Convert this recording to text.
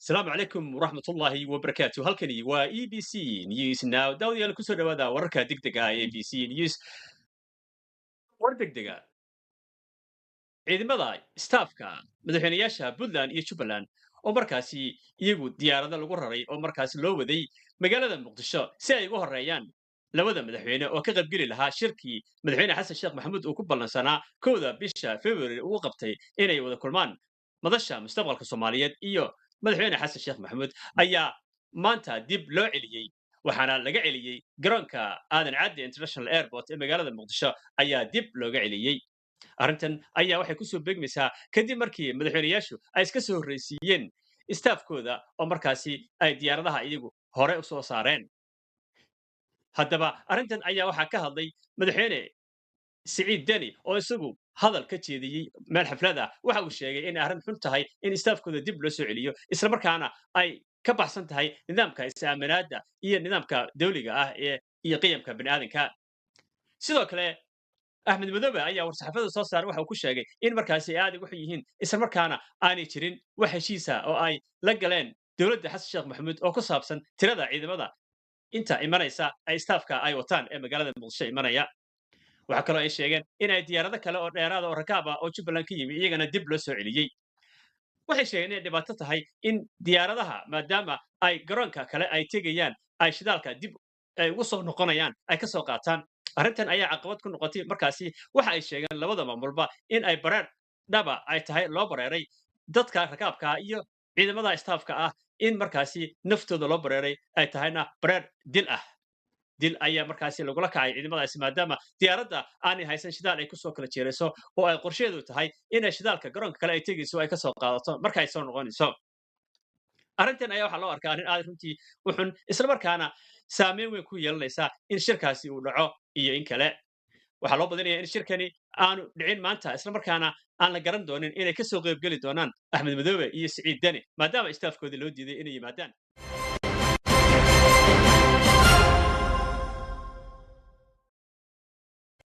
السلام عليكم ورحمة الله وبركاته halkani waa EBC News Now daawadayaal ku soo dhawaada wararka degdega ah ee EBC News war degdega ciidamada staafka madaxweynayaasha Puntland iyo Jubaland oo markaasi iyagu diyaarada lagu raray oo markaasi loo waday magaalada Muqdisho si ay ugu horeeyaan labada madaxweyne oo ka qaybgeli lahaa shirkii madaxweyne xasan sheekh maxamuud uu ku ballansanaa kowda bisha February uu qabtay inay wada kulmaan madasha mustaqbalka Soomaaliyeed iyo madaxweyne xasan sheekh maxamuud ayaa maanta dib loo celiyey waxaana laga celiyey garoonka aadan cadde international airport ee magaalada muqdisho ayaa dib looga celiyey arrintan ayaa waxay kusoo beegmaysaa kadib markii madaxweynayaashu ay iska soo horreysiiyeen istaafkooda oo markaasi ay diyaaradaha iyagu hore u soo saareen haddaba arrintan ayaa waxaa ka hadlay madaxweyne siciid deni oo isagu hadal ka jeediyey meel xaflad ah waxa uu sheegay in arrin xun tahay in istaafkooda dib loo soo celiyo isla markaana ay ka baxsan tahay nidaamka is-aaminaadda iyo nidaamka dawliga ah iyo qiyamka bini'aadanka sidoo kale axmed madoobe ayaa war-saxaafada soo saaray waxa uu ku sheegay in markaasi ay aad ugu xun yihiin isla markaana aanay jirin wax heshiisa oo ay la galeen dowladda xasan sheekh maxamuud oo ku saabsan tirada ciidamada inta imanaysa ay istaafka ay wataan ee magaalada muqdisho imanaya waxaa kaloo ay sheegeen in ay diyaarado kale oo dheeraada oo rakaab ah oo Jubbaland ka yimi iyagana dib loo soo celiyey waxay sheegeen inay dhibaato tahay in diyaaradaha maadaama ay garoonka kale ay tegayaan ay shidaalka dib ay ugu soo noqonayaan ay ka soo qaataan arrintan ayaa caqabad ku noqotay markaasi waxa ay sheegeen labada maamulba in ay bareer dhaba ay tahay loo bareeray dadka rakaabka ah iyo ciidamada istaafka ah in markaasi naftooda loo bareeray ay tahayna bareer dil ayaa markaasi lagula kacay ciidamadaasi maadaama diyaaradda aanay haysan shidaal ay kusoo kala jeerayso oo ay qorsheedu tahay inay shidaalka garoonka kale ay tegayso ay kasoo qaadato marka ay soo noqonayso arrintan ayaa waxaa loo arkaa arrin aad runtii u xun isla markaana saameyn weyn ku yeelanaysa in shirkaasi uu dhaco iyo in kale waxaa loo badinayaa in shirkani aanu dhicin maanta isla markaana aan la garan doonin inay kasoo qaybgeli doonaan axmed madoobe iyo siciid deni maadaama istaafkoodii loo diiday inay yimaadaan